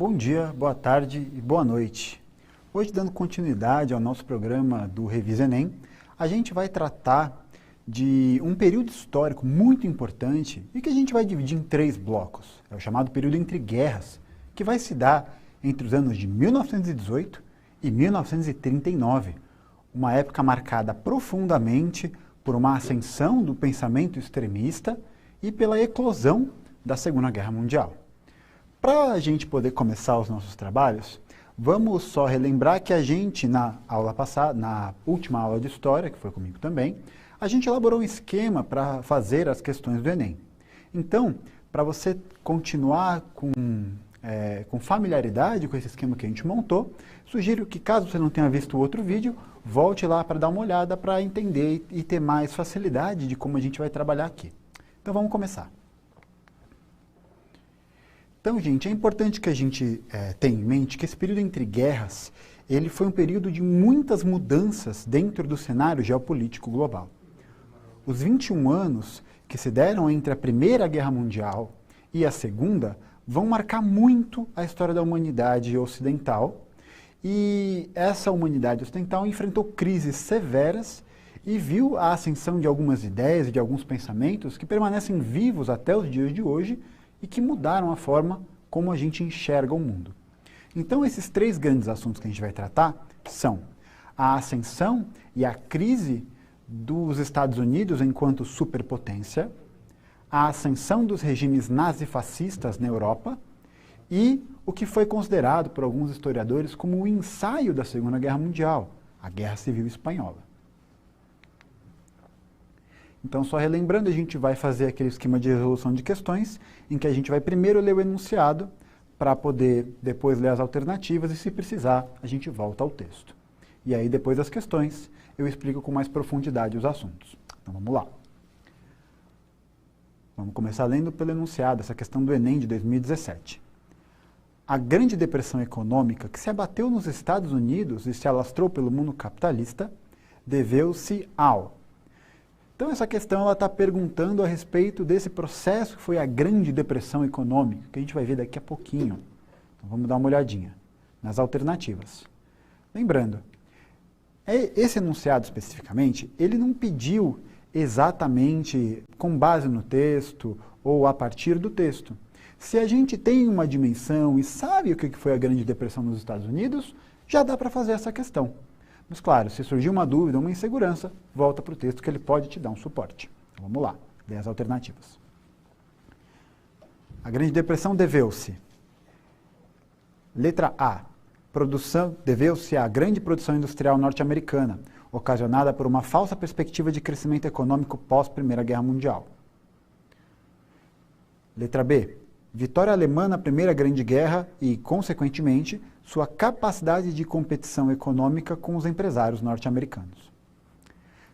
Bom dia, boa tarde e boa noite. Hoje, dando continuidade ao nosso programa do Revisa Enem, a gente vai tratar de um período histórico muito importante e que a gente vai dividir em 3 blocos. É o chamado período entre guerras, que vai se dar entre os anos de 1918 e 1939, uma época marcada profundamente por uma ascensão do pensamento extremista e pela eclosão da Segunda Guerra Mundial. Para a gente poder começar os nossos trabalhos, vamos só relembrar que a gente, na aula passada, na última aula de História, que foi comigo também, a gente elaborou um esquema para fazer as questões do Enem. Então, para você continuar com familiaridade com esse esquema que a gente montou, sugiro que, caso você não tenha visto o outro vídeo, volte lá para dar uma olhada para entender e ter mais facilidade de como a gente vai trabalhar aqui. Então, vamos começar. Então, gente, é importante que a gente tenha em mente que esse período entre guerras, ele foi um período de muitas mudanças dentro do cenário geopolítico global. Os 21 anos que se deram entre a Primeira Guerra Mundial e a Segunda vão marcar muito a história da humanidade ocidental, e essa humanidade ocidental enfrentou crises severas e viu a ascensão de algumas ideias e de alguns pensamentos que permanecem vivos até os dias de hoje e que mudaram a forma como a gente enxerga o mundo. Então, esses 3 grandes assuntos que a gente vai tratar são a ascensão e a crise dos Estados Unidos enquanto superpotência, a ascensão dos regimes nazifascistas na Europa e o que foi considerado por alguns historiadores como o ensaio da Segunda Guerra Mundial, a Guerra Civil Espanhola. Então, só relembrando, a gente vai fazer aquele esquema de resolução de questões, em que a gente vai primeiro ler o enunciado, para poder depois ler as alternativas, e se precisar, a gente volta ao texto. E aí, depois das questões, eu explico com mais profundidade os assuntos. Então, vamos lá. Vamos começar lendo pelo enunciado, essa questão do Enem de 2017. A Grande Depressão Econômica, que se abateu nos Estados Unidos e se alastrou pelo mundo capitalista, deveu-se ao... Então, essa questão está perguntando a respeito desse processo que foi a Grande Depressão Econômica, que a gente vai ver daqui a pouquinho. Então, vamos dar uma olhadinha nas alternativas. Lembrando, esse enunciado especificamente, ele não pediu exatamente com base no texto ou a partir do texto. Se a gente tem uma dimensão e sabe o que foi a Grande Depressão nos Estados Unidos, já dá para fazer essa questão. Mas, claro, se surgir uma dúvida, uma insegurança, volta para o texto que ele pode te dar um suporte. Então, vamos lá, ler as alternativas. A Grande Depressão deveu-se. Letra A. Deveu-se à grande produção industrial norte-americana, ocasionada por uma falsa perspectiva de crescimento econômico pós-Primeira Guerra Mundial. Letra B. Vitória alemã na Primeira Grande Guerra e, consequentemente, sua capacidade de competição econômica com os empresários norte-americanos.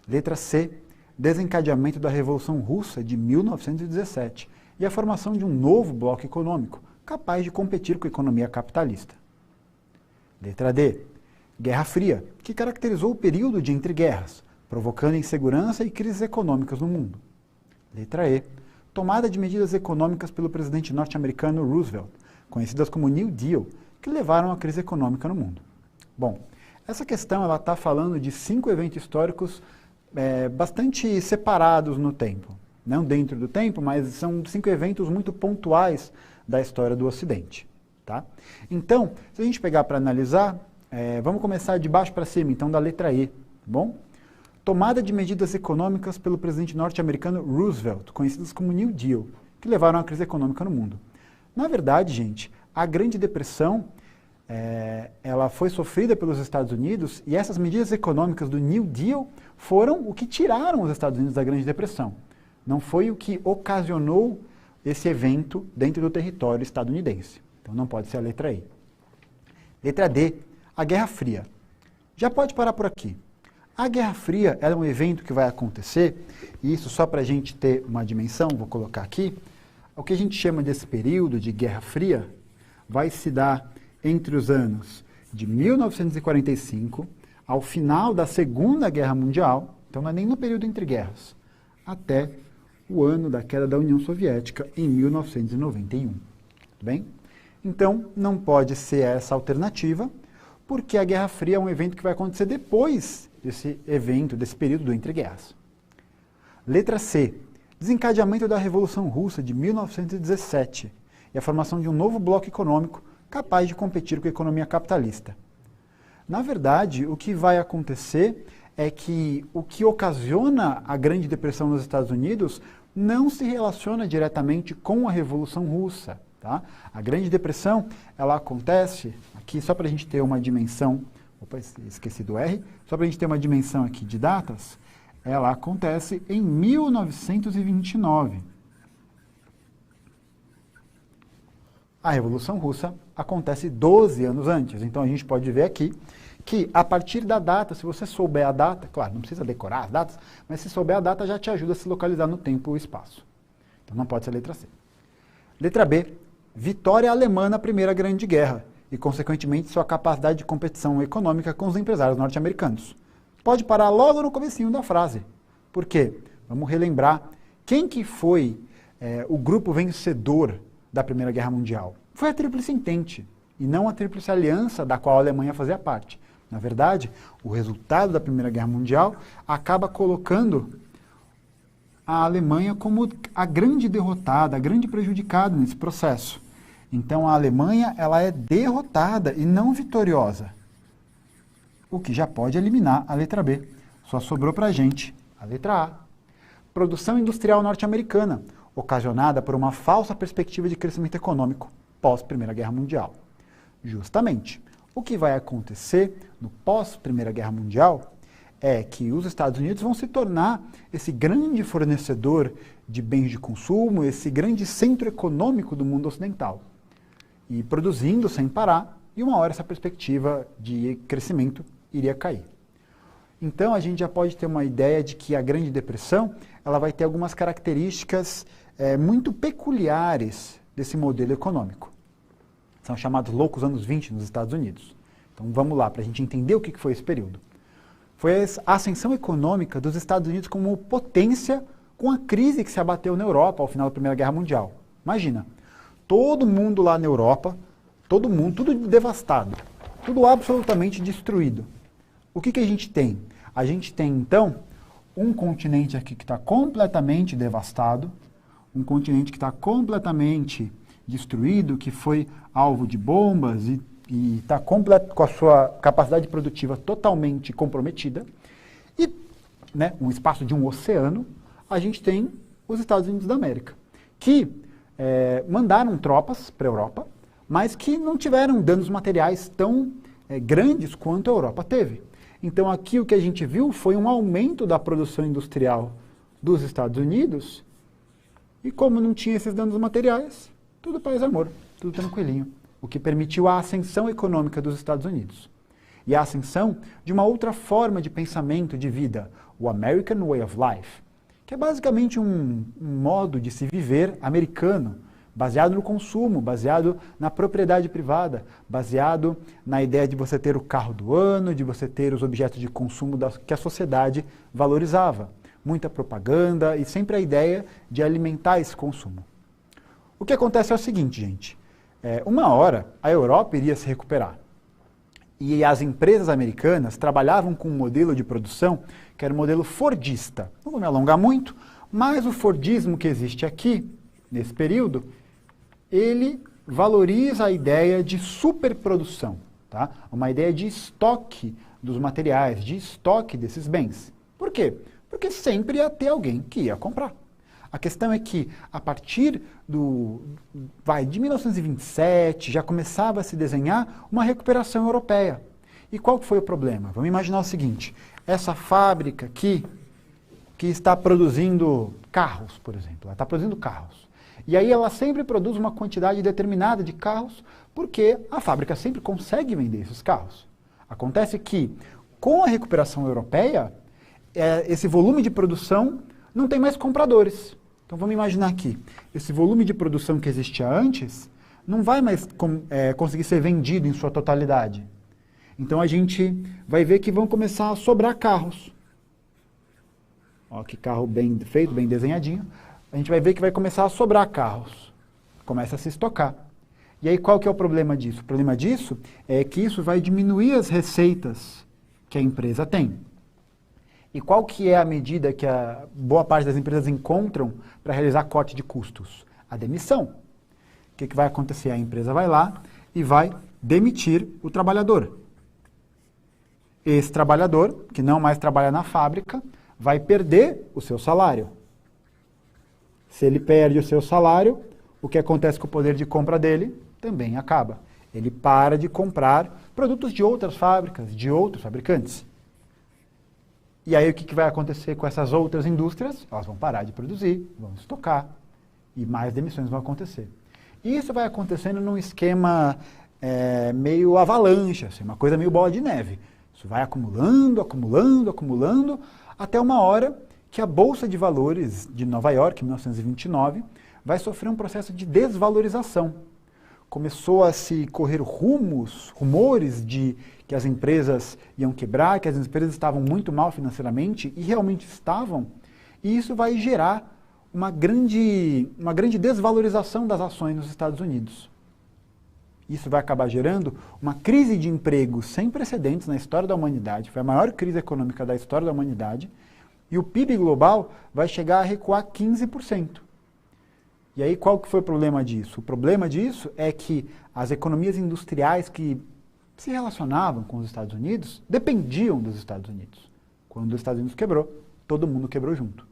Letra C. Desencadeamento da Revolução Russa de 1917 e a formação de um novo bloco econômico, capaz de competir com a economia capitalista. Letra D. Guerra Fria, que caracterizou o período de entreguerras, provocando insegurança e crises econômicas no mundo. Letra E. Tomada de medidas econômicas pelo presidente norte-americano Roosevelt, conhecidas como New Deal, que levaram à crise econômica no mundo. Bom, essa questão está falando de 5 eventos históricos bastante separados no tempo. Não dentro do tempo, mas são 5 eventos muito pontuais da história do Ocidente. Tá? Então, se a gente pegar para analisar, vamos começar de baixo para cima, então da letra E, tá bom? Tomada de medidas econômicas pelo presidente norte-americano Roosevelt, conhecidas como New Deal, que levaram à crise econômica no mundo. Na verdade, gente, a Grande Depressão, ela foi sofrida pelos Estados Unidos e essas medidas econômicas do New Deal foram o que tiraram os Estados Unidos da Grande Depressão. Não foi o que ocasionou esse evento dentro do território estadunidense. Então não pode ser a letra E. Letra D, a Guerra Fria. Já pode parar por aqui. A Guerra Fria é um evento que vai acontecer, e isso só para a gente ter uma dimensão, vou colocar aqui, o que a gente chama desse período de Guerra Fria vai se dar entre os anos de 1945 ao final da Segunda Guerra Mundial, então não é nem no período entre guerras, até o ano da queda da União Soviética, em 1991. Tudo bem? Então, não pode ser essa alternativa, porque a Guerra Fria é um evento que vai acontecer depois desse evento, desse período do entre guerras. Letra C. Desencadeamento da Revolução Russa de 1917 e a formação de um novo bloco econômico capaz de competir com a economia capitalista. Na verdade, o que vai acontecer é que o que ocasiona a Grande Depressão nos Estados Unidos não se relaciona diretamente com a Revolução Russa. Tá? A Grande Depressão, ela acontece, aqui só para a gente ter uma dimensão, opa, esqueci do R, só para a gente ter uma dimensão aqui de datas, ela acontece em 1929. A Revolução Russa acontece 12 anos antes, então a gente pode ver aqui que a partir da data, se você souber a data, claro, não precisa decorar as datas, mas se souber a data já te ajuda a se localizar no tempo e o espaço. Então não pode ser a letra C. Letra B, vitória alemã na Primeira Grande Guerra e, consequentemente, sua capacidade de competição econômica com os empresários norte-americanos. Pode parar logo no comecinho da frase. Por quê? Vamos relembrar quem que foi o grupo vencedor da Primeira Guerra Mundial. Foi a Tríplice Entente, e não a Tríplice Aliança, da qual a Alemanha fazia parte. Na verdade, o resultado da Primeira Guerra Mundial acaba colocando a Alemanha como a grande derrotada, a grande prejudicada nesse processo. Então a Alemanha ela é derrotada e não vitoriosa, o que já pode eliminar a letra B. Só sobrou para a gente a letra A. Produção industrial norte-americana, ocasionada por uma falsa perspectiva de crescimento econômico pós-Primeira Guerra Mundial. Justamente, o que vai acontecer no pós-Primeira Guerra Mundial é que os Estados Unidos vão se tornar esse grande fornecedor de bens de consumo, esse grande centro econômico do mundo ocidental. E produzindo sem parar, e uma hora essa perspectiva de crescimento iria cair. Então a gente já pode ter uma ideia de que a Grande Depressão ela vai ter algumas características muito peculiares desse modelo econômico. São chamados loucos anos 20 nos Estados Unidos. Então vamos lá, para a gente entender o que foi esse período. Foi a ascensão econômica dos Estados Unidos como potência com a crise que se abateu na Europa ao final da Primeira Guerra Mundial. Imagina, todo mundo lá na Europa, todo mundo, tudo devastado, tudo absolutamente destruído. O que a gente tem? A gente tem, então, um continente aqui que está completamente devastado, um continente que está completamente destruído, que foi alvo de bombas e está com a sua capacidade produtiva totalmente comprometida, e um espaço de um oceano, a gente tem os Estados Unidos da América, que mandaram tropas para a Europa, mas que não tiveram danos materiais tão grandes quanto a Europa teve. Então aqui o que a gente viu foi um aumento da produção industrial dos Estados Unidos, e como não tinha esses danos materiais, tudo paz e amor, tudo tranquilinho. O que permitiu a ascensão econômica dos Estados Unidos. E a ascensão de uma outra forma de pensamento de vida, o American Way of Life, que é basicamente um modo de se viver americano, baseado no consumo, baseado na propriedade privada, baseado na ideia de você ter o carro do ano, de você ter os objetos de consumo que a sociedade valorizava. Muita propaganda e sempre a ideia de alimentar esse consumo. O que acontece é o seguinte, gente. Uma hora, a Europa iria se recuperar. E as empresas americanas trabalhavam com um modelo de produção que era o modelo fordista. Não vou me alongar muito, mas o fordismo que existe aqui, nesse período, ele valoriza a ideia de superprodução, tá? Uma ideia de estoque dos materiais, de estoque desses bens. Por quê? Porque sempre ia ter alguém que ia comprar. A questão é que, a partir de 1927, já começava a se desenhar uma recuperação europeia. E qual foi o problema? Vamos imaginar o seguinte, essa fábrica aqui, que está produzindo carros, por exemplo, ela está produzindo carros. E aí ela sempre produz uma quantidade determinada de carros, porque a fábrica sempre consegue vender esses carros. Acontece que, com a recuperação europeia, esse volume de produção não tem mais compradores. Então vamos imaginar aqui, esse volume de produção que existia antes não vai mais conseguir ser vendido em sua totalidade. Então a gente vai ver que vão começar a sobrar carros. Ó, que carro bem feito, bem desenhadinho. A gente vai ver que vai começar a sobrar carros. Começa a se estocar. E aí qual que é o problema disso? O problema disso é que isso vai diminuir as receitas que a empresa tem. E qual que é a medida que a boa parte das empresas encontram para realizar corte de custos? A demissão. O que vai acontecer? A empresa vai lá e vai demitir o trabalhador. Esse trabalhador, que não mais trabalha na fábrica, vai perder o seu salário. Se ele perde o seu salário, o que acontece com o poder de compra dele também acaba. Ele para de comprar produtos de outras fábricas, de outros fabricantes. E aí o que vai acontecer com essas outras indústrias? Elas vão parar de produzir, vão estocar e mais demissões vão acontecer. E isso vai acontecendo num esquema meio avalanche, assim, uma coisa meio bola de neve. Isso vai acumulando, acumulando, acumulando, até uma hora que a Bolsa de Valores de Nova York, em 1929, vai sofrer um processo de desvalorização. Começou a se correr rumores de que as empresas iam quebrar, que as empresas estavam muito mal financeiramente, e realmente estavam, e isso vai gerar uma grande desvalorização das ações nos Estados Unidos. Isso vai acabar gerando uma crise de emprego sem precedentes na história da humanidade, foi a maior crise econômica da história da humanidade, e o PIB global vai chegar a recuar 15%. E aí qual que foi o problema disso? O problema disso é que as economias industriais que se relacionavam com os Estados Unidos dependiam dos Estados Unidos. Quando os Estados Unidos quebrou, todo mundo quebrou junto.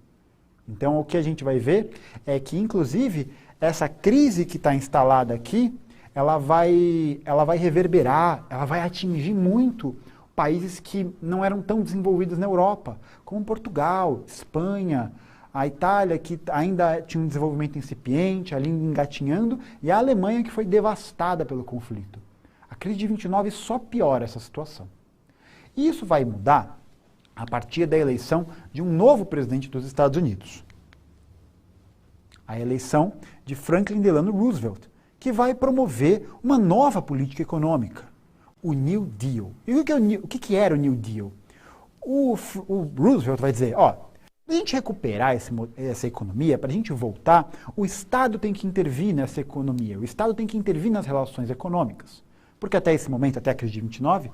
Então o que a gente vai ver é que, inclusive, essa crise que está instalada aqui, ela vai reverberar, ela vai atingir muito países que não eram tão desenvolvidos na Europa, como Portugal, Espanha, a Itália, que ainda tinha um desenvolvimento incipiente, ali engatinhando, e a Alemanha, que foi devastada pelo conflito. A crise de 29 só piora essa situação. E isso vai mudar a partir da eleição de um novo presidente dos Estados Unidos. A eleição de Franklin Delano Roosevelt, que vai promover uma nova política econômica, o New Deal. E o que era o New Deal? O Roosevelt vai dizer, para a gente recuperar essa economia, para a gente voltar, o Estado tem que intervir nessa economia, o Estado tem que intervir nas relações econômicas. Porque até esse momento, até a crise de 29,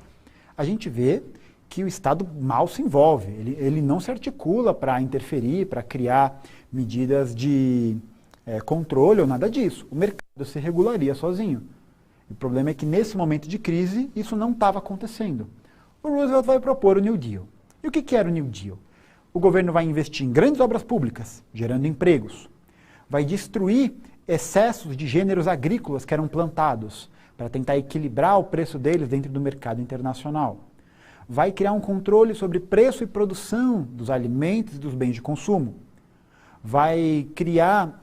a gente vê que o Estado mal se envolve, ele não se articula para interferir, para criar medidas de controle ou nada disso. O mercado se regularia sozinho. O problema é que nesse momento de crise, isso não estava acontecendo. O Roosevelt vai propor o New Deal. E o que era o New Deal? O governo vai investir em grandes obras públicas, gerando empregos. Vai destruir excessos de gêneros agrícolas que eram plantados, para tentar equilibrar o preço deles dentro do mercado internacional. Vai criar um controle sobre preço e produção dos alimentos e dos bens de consumo. Vai criar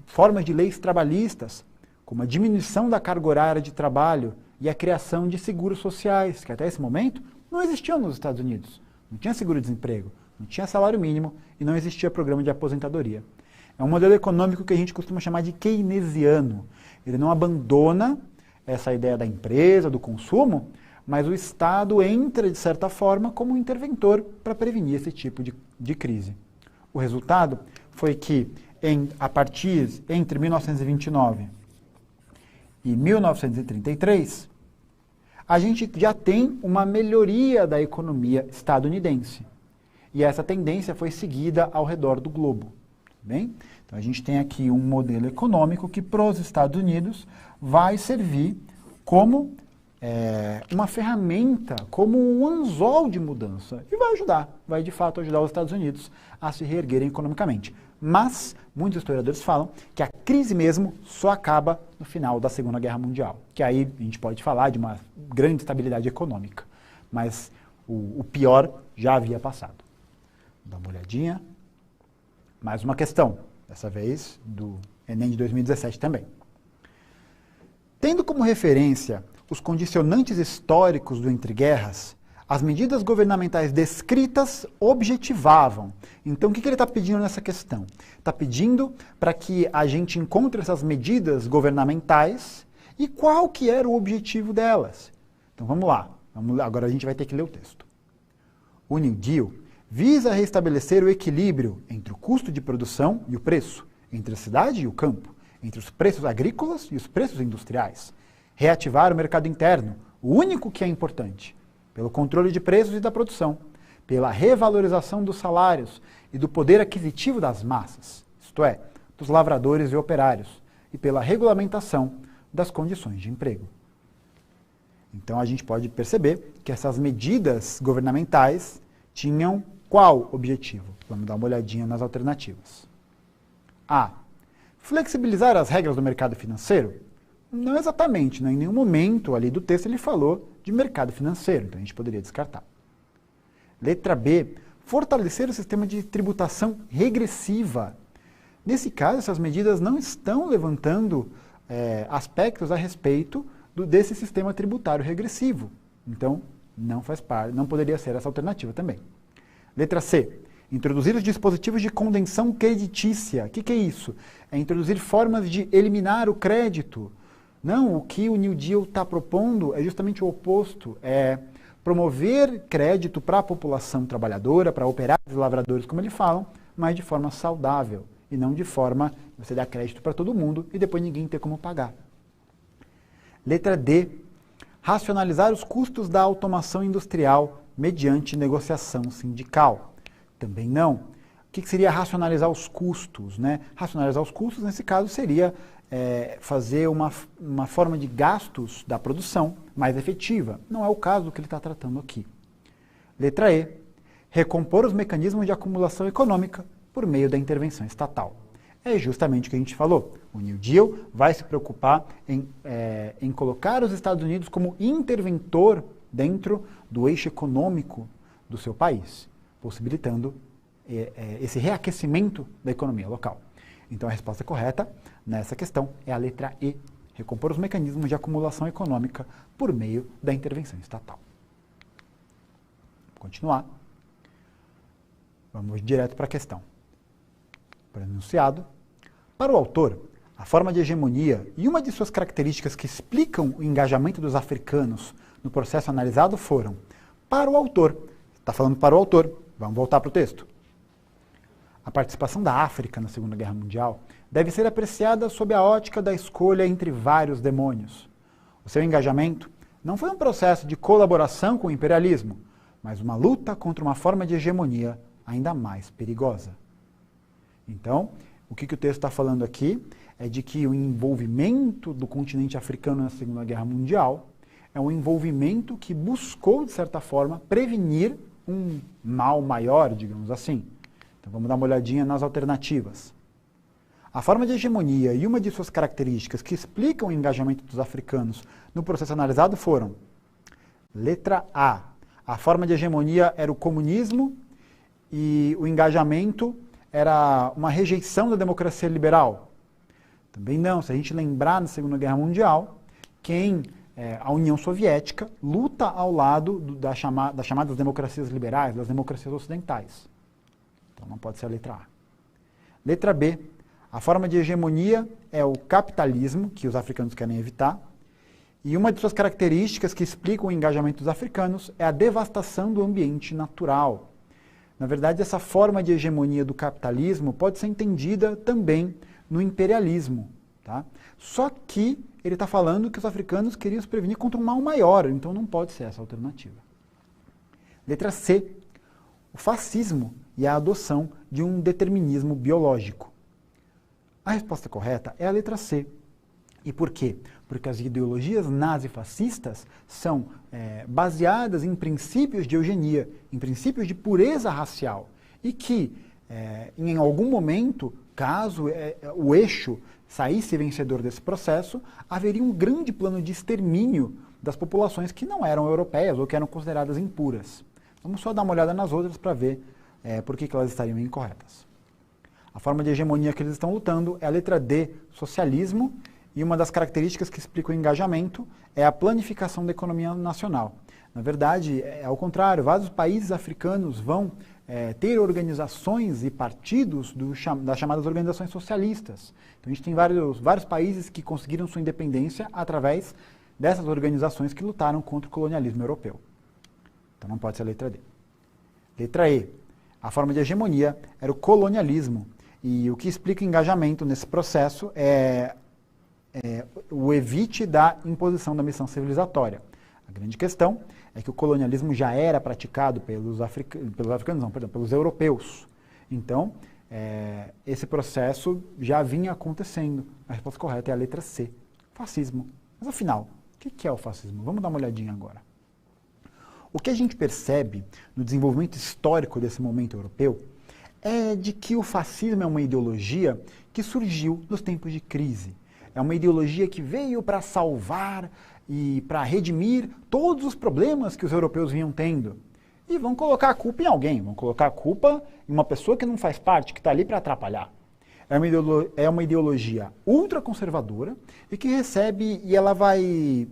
formas de leis trabalhistas, como a diminuição da carga horária de trabalho e a criação de seguros sociais, que até esse momento não existiam nos Estados Unidos. Não tinha seguro-desemprego, não tinha salário mínimo e não existia programa de aposentadoria. É um modelo econômico que a gente costuma chamar de keynesiano. Ele não abandona essa ideia da empresa, do consumo, mas o Estado entra, de certa forma, como um interventor para prevenir esse tipo de crise. O resultado foi que, entre 1929 e 1933, a gente já tem uma melhoria da economia estadunidense. E essa tendência foi seguida ao redor do globo. Bem? Então a gente tem aqui um modelo econômico que para os Estados Unidos vai servir como uma ferramenta, como um anzol de mudança e vai de fato ajudar os Estados Unidos a se reerguerem economicamente. Mas muitos historiadores falam que a crise mesmo só acaba no final da Segunda Guerra Mundial, que aí a gente pode falar de uma grande estabilidade econômica, mas o pior já havia passado. Dá uma olhadinha. Mais uma questão, dessa vez do Enem de 2017 também. Tendo como referência os condicionantes históricos do entreguerras, as medidas governamentais descritas objetivavam. Então, o que ele está pedindo nessa questão? Está pedindo para que a gente encontre essas medidas governamentais e qual que era o objetivo delas. Então, vamos lá. Agora a gente vai ter que ler o texto. O New Deal visa restabelecer o equilíbrio entre o custo de produção e o preço, entre a cidade e o campo, entre os preços agrícolas e os preços industriais. Reativar o mercado interno, o único que é importante, pelo controle de preços e da produção, pela revalorização dos salários e do poder aquisitivo das massas, isto é, dos lavradores e operários, e pela regulamentação das condições de emprego. Então a gente pode perceber que essas medidas governamentais tinham qual objetivo? Vamos dar uma olhadinha nas alternativas. A. Flexibilizar as regras do mercado financeiro? Não exatamente, né? Em nenhum momento ali do texto ele falou de mercado financeiro, então a gente poderia descartar. Letra B. Fortalecer o sistema de tributação regressiva. Nesse caso, essas medidas não estão levantando aspectos a respeito desse sistema tributário regressivo. Então, não faz parte, não poderia ser essa alternativa também. Letra C. Introduzir os dispositivos de contenção creditícia. O que é isso? É introduzir formas de eliminar o crédito. Não, o que o New Deal está propondo é justamente o oposto. É promover crédito para a população trabalhadora, para operários e lavradores, como eles falam, mas de forma saudável. E não de forma que você dá crédito para todo mundo e depois ninguém ter como pagar. Letra D. Racionalizar os custos da automação industrial mediante negociação sindical. Também não. O que seria racionalizar os custos, né? Racionalizar os custos, nesse caso, seria fazer uma forma de gastos da produção mais efetiva. Não é o caso do que ele está tratando aqui. Letra E. Recompor os mecanismos de acumulação econômica por meio da intervenção estatal. É justamente o que a gente falou. O New Deal vai se preocupar em colocar os Estados Unidos como interventor dentro do eixo econômico do seu país, possibilitando esse reaquecimento da economia local. Então a resposta correta nessa questão é a letra E, recompor os mecanismos de acumulação econômica por meio da intervenção estatal. Vamos continuar. Vamos direto para a questão. Para o enunciado. Para o autor, a forma de hegemonia e uma de suas características que explicam o engajamento dos africanos no processo analisado foram, para o autor, está falando para o autor, vamos voltar para o texto. A participação da África na Segunda Guerra Mundial deve ser apreciada sob a ótica da escolha entre vários demônios. O seu engajamento não foi um processo de colaboração com o imperialismo, mas uma luta contra uma forma de hegemonia ainda mais perigosa. Então, o que o texto está falando aqui é de que o envolvimento do continente africano na Segunda Guerra Mundial é um envolvimento que buscou, de certa forma, prevenir um mal maior, digamos assim. Então vamos dar uma olhadinha nas alternativas. A forma de hegemonia e uma de suas características que explicam o engajamento dos africanos no processo analisado foram: letra A. A forma de hegemonia era o comunismo e o engajamento era uma rejeição da democracia liberal. Também não. Se a gente lembrar na Segunda Guerra Mundial, a União Soviética luta ao lado das chamadas democracias liberais, das democracias ocidentais. Então não pode ser a letra A. Letra B. A forma de hegemonia é o capitalismo, que os africanos querem evitar. E uma de suas características que explicam o engajamento dos africanos é a devastação do ambiente natural. Na verdade, essa forma de hegemonia do capitalismo pode ser entendida também no imperialismo. Tá? Só que ele está falando que os africanos queriam se prevenir contra um mal maior, então não pode ser essa a alternativa. Letra C. O fascismo e a adoção de um determinismo biológico. A resposta correta é a letra C. E por quê? Porque as ideologias nazifascistas são baseadas em princípios de eugenia, em princípios de pureza racial, e que, em algum momento, caso o eixo saísse vencedor desse processo, haveria um grande plano de extermínio das populações que não eram europeias ou que eram consideradas impuras. Vamos só dar uma olhada nas outras para ver por que elas estariam incorretas. A forma de hegemonia que eles estão lutando é a letra D, socialismo, e uma das características que explica o engajamento é a planificação da economia nacional. Na verdade, é ao contrário, vários países africanos vão ter organizações e partidos das chamadas organizações socialistas. Então a gente tem vários países que conseguiram sua independência através dessas organizações que lutaram contra o colonialismo europeu. Então não pode ser a letra D. Letra E. A forma de hegemonia era o colonialismo. E o que explica o engajamento nesse processo é o evite da imposição da missão civilizatória. A grande questão é que o colonialismo já era praticado pelos europeus. Então, esse processo já vinha acontecendo. A resposta correta é a letra C, fascismo. Mas afinal, o que é o fascismo? Vamos dar uma olhadinha agora. O que a gente percebe no desenvolvimento histórico desse momento europeu é de que o fascismo é uma ideologia que surgiu nos tempos de crise. É uma ideologia que veio para salvar e para redimir todos os problemas que os europeus vinham tendo. E vão colocar a culpa em alguém, vão colocar a culpa em uma pessoa que não faz parte, que está ali para atrapalhar. É uma ideologia ultraconservadora e que recebe, e ela vai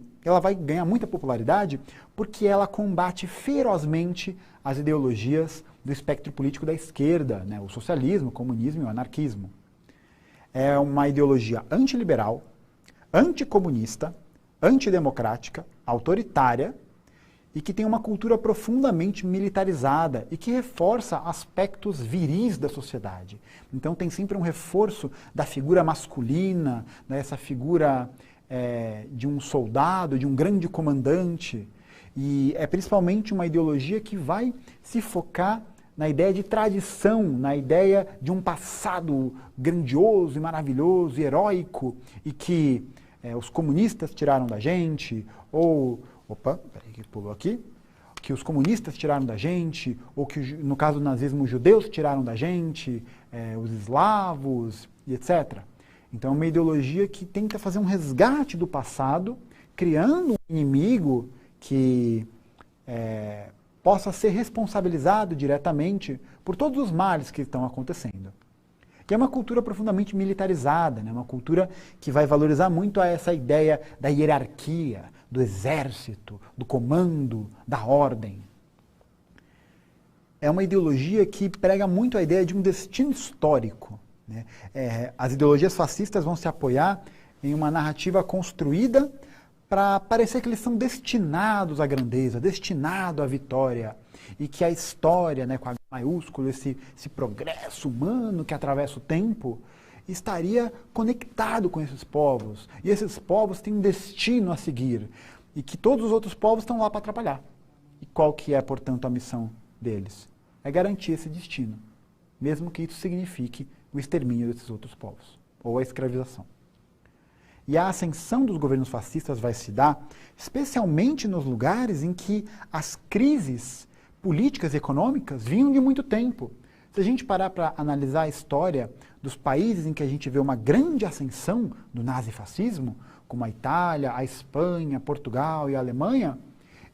ganhar muita popularidade porque ela combate ferozmente as ideologias do espectro político da esquerda, né? O socialismo, o comunismo e o anarquismo. É uma ideologia antiliberal, anticomunista, antidemocrática, autoritária e que tem uma cultura profundamente militarizada e que reforça aspectos viris da sociedade. Então tem sempre um reforço da figura masculina, dessa figura de um soldado, de um grande comandante. E é principalmente uma ideologia que vai se focar na ideia de tradição, na ideia de um passado grandioso e maravilhoso e heróico e que os comunistas tiraram da gente, ou... Opa, peraí que pulou aqui. Que os comunistas tiraram da gente, ou que, no caso do nazismo, os judeus tiraram da gente, os eslavos, e etc. Então é uma ideologia que tenta fazer um resgate do passado, criando um inimigo que possa ser responsabilizado diretamente por todos os males que estão acontecendo. Que é uma cultura profundamente militarizada, né? Uma cultura que vai valorizar muito essa ideia da hierarquia, do exército, do comando, da ordem. É uma ideologia que prega muito a ideia de um destino histórico, né? As ideologias fascistas vão se apoiar em uma narrativa construída para parecer que eles são destinados à grandeza, destinados à vitória, e que a história, né, com H maiúsculo, esse progresso humano que atravessa o tempo, estaria conectado com esses povos, e esses povos têm um destino a seguir, e que todos os outros povos estão lá para atrapalhar. E qual que é, portanto, a missão deles? É garantir esse destino, mesmo que isso signifique o extermínio desses outros povos, ou a escravização. E a ascensão dos governos fascistas vai se dar especialmente nos lugares em que as crises políticas e econômicas vinham de muito tempo. Se a gente parar para analisar a história dos países em que a gente vê uma grande ascensão do nazifascismo, como a Itália, a Espanha, Portugal e a Alemanha,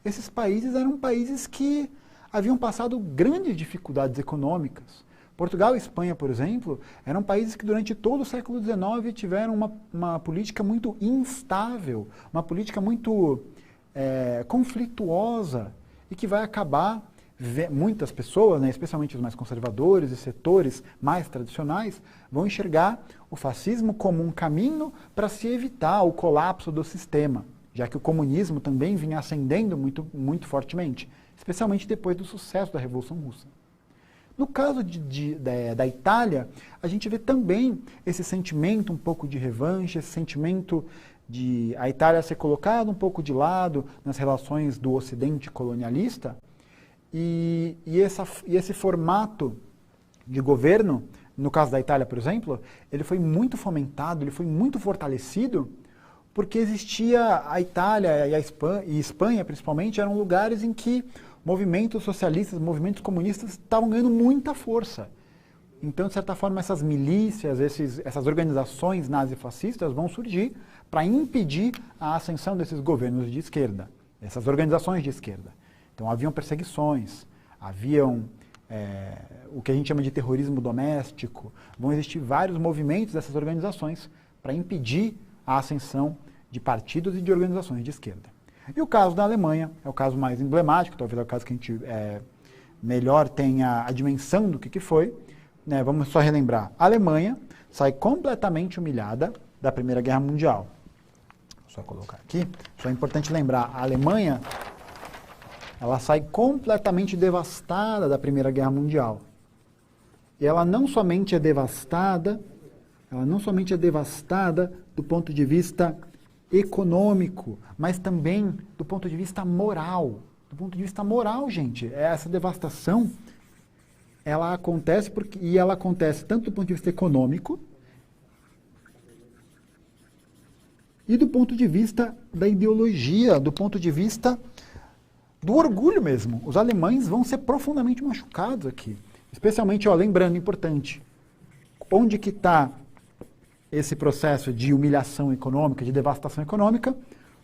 esses países eram países que haviam passado grandes dificuldades econômicas. Portugal e Espanha, por exemplo, eram países que durante todo o século XIX tiveram uma política muito instável, uma política muito conflituosa e que vai acabar, muitas pessoas, né, especialmente os mais conservadores e setores mais tradicionais, vão enxergar o fascismo como um caminho para se evitar o colapso do sistema, já que o comunismo também vinha ascendendo muito, muito fortemente, especialmente depois do sucesso da Revolução Russa. No caso da Itália, a gente vê também esse sentimento um pouco de revanche, esse sentimento de a Itália ser colocada um pouco de lado nas relações do Ocidente colonialista, e esse formato de governo, no caso da Itália, por exemplo, ele foi muito fomentado, ele foi muito fortalecido, porque existia a Itália e a Espanha, principalmente, eram lugares em que movimentos socialistas, movimentos comunistas estavam ganhando muita força. Então, de certa forma, essas milícias, essas organizações nazifascistas vão surgir para impedir a ascensão desses governos de esquerda, essas organizações de esquerda. Então, haviam perseguições, haviam o que a gente chama de terrorismo doméstico, vão existir vários movimentos dessas organizações para impedir a ascensão de partidos e de organizações de esquerda. E o caso da Alemanha é o caso mais emblemático, talvez é o caso que a gente melhor tenha a dimensão do que foi. Né? Vamos só relembrar. A Alemanha sai completamente humilhada da Primeira Guerra Mundial. Vou só colocar aqui. Só é importante lembrar, a Alemanha ela sai completamente devastada da Primeira Guerra Mundial. ela não somente é devastada, do ponto de vista econômico, mas também do ponto de vista moral. Do ponto de vista moral, gente, essa devastação, ela acontece e ela acontece tanto do ponto de vista econômico e do ponto de vista da ideologia, do ponto de vista do orgulho mesmo. Os alemães vão ser profundamente machucados aqui. Especialmente, lembrando, importante, onde que está esse processo de humilhação econômica, de devastação econômica?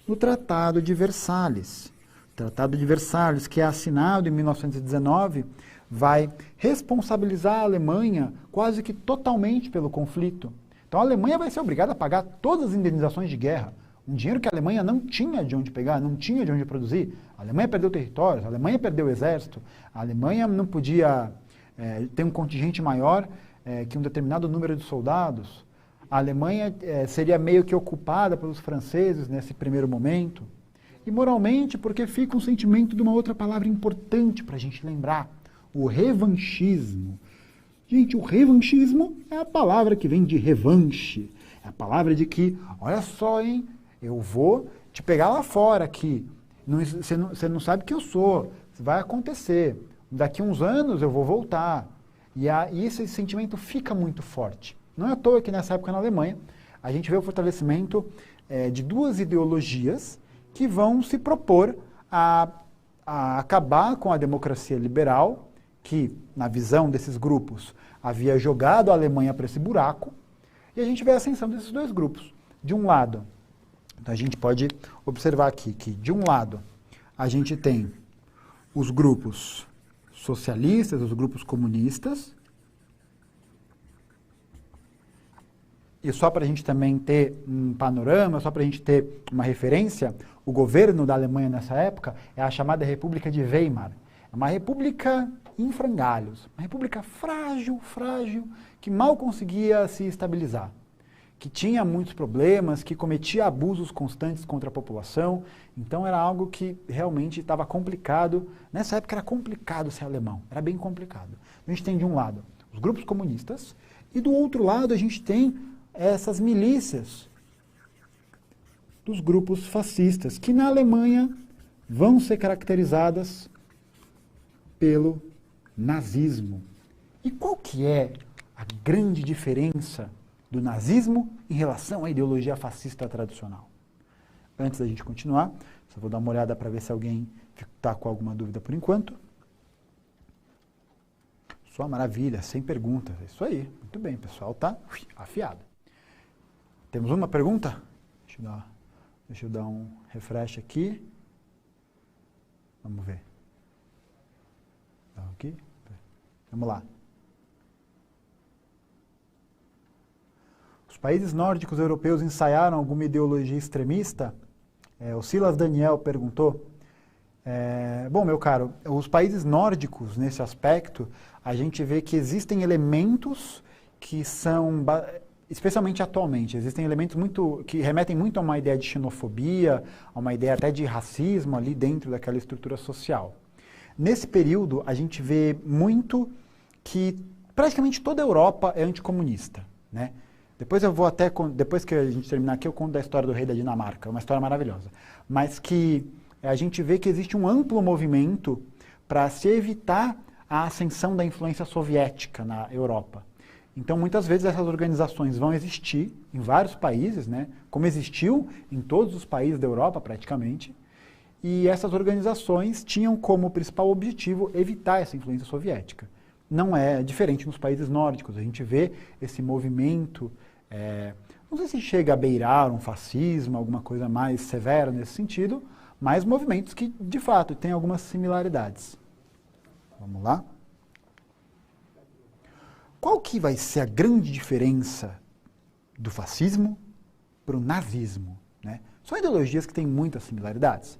No Tratado de Versalhes. O Tratado de Versalhes, que é assinado em 1919, vai responsabilizar a Alemanha quase que totalmente pelo conflito. Então a Alemanha vai ser obrigada a pagar todas as indenizações de guerra, um dinheiro que a Alemanha não tinha de onde pegar, não tinha de onde produzir. A Alemanha perdeu territórios, a Alemanha perdeu o exército, a Alemanha não podia ter um contingente maior que um determinado número de soldados. A Alemanha seria meio que ocupada pelos franceses nesse primeiro momento. E moralmente, porque fica um sentimento de uma outra palavra importante para a gente lembrar, o revanchismo. Gente, o revanchismo é a palavra que vem de revanche. É a palavra de que, olha só, hein, eu vou te pegar lá fora aqui. Você não sabe quem eu sou. Vai acontecer. Daqui uns anos eu vou voltar. E esse sentimento fica muito forte. Não é à toa que nessa época na Alemanha a gente vê o fortalecimento de duas ideologias que vão se propor a acabar com a democracia liberal, que, na visão desses grupos, havia jogado a Alemanha para esse buraco, e a gente vê a ascensão desses dois grupos. De um lado, então a gente pode observar aqui que, de um lado, a gente tem os grupos socialistas, os grupos comunistas, e só para a gente também ter um panorama, só para a gente ter uma referência, o governo da Alemanha nessa época é a chamada República de Weimar. É uma república em frangalhos, uma república frágil, que mal conseguia se estabilizar, que tinha muitos problemas, que cometia abusos constantes contra a população. Então era algo que realmente estava complicado. Nessa época era complicado ser alemão, era bem complicado. A gente tem de um lado os grupos comunistas e do outro lado a gente tem essas milícias dos grupos fascistas, que na Alemanha vão ser caracterizadas pelo nazismo. E qual que é a grande diferença do nazismo em relação à ideologia fascista tradicional? Antes da gente continuar, só vou dar uma olhada para ver se alguém está com alguma dúvida por enquanto. Só maravilha, sem perguntas. É isso aí. Muito bem, pessoal está afiado. Temos uma pergunta? Deixa eu dar um refresh aqui. Vamos ver. Aqui. Vamos lá. Os países nórdicos europeus ensaiaram alguma ideologia extremista? O Silas Daniel perguntou. Bom, meu caro, os países nórdicos, nesse aspecto, a gente vê que existem elementos que são, especialmente atualmente, existem elementos que remetem muito a uma ideia de xenofobia, a uma ideia até de racismo ali dentro daquela estrutura social. Nesse período, a gente vê muito que praticamente toda a Europa é anticomunista, né? Depois que a gente terminar aqui, eu conto da história do rei da Dinamarca, uma história maravilhosa. Mas que a gente vê que existe um amplo movimento para se evitar a ascensão da influência soviética na Europa. Então, muitas vezes, essas organizações vão existir em vários países, né? Como existiu em todos os países da Europa, praticamente. E essas organizações tinham como principal objetivo evitar essa influência soviética. Não é diferente nos países nórdicos. A gente vê esse movimento, não sei se chega a beirar um fascismo, alguma coisa mais severa nesse sentido, mas movimentos que, de fato, têm algumas similaridades. Vamos lá? Qual que vai ser a grande diferença do fascismo para o nazismo, né? São ideologias que têm muitas similaridades.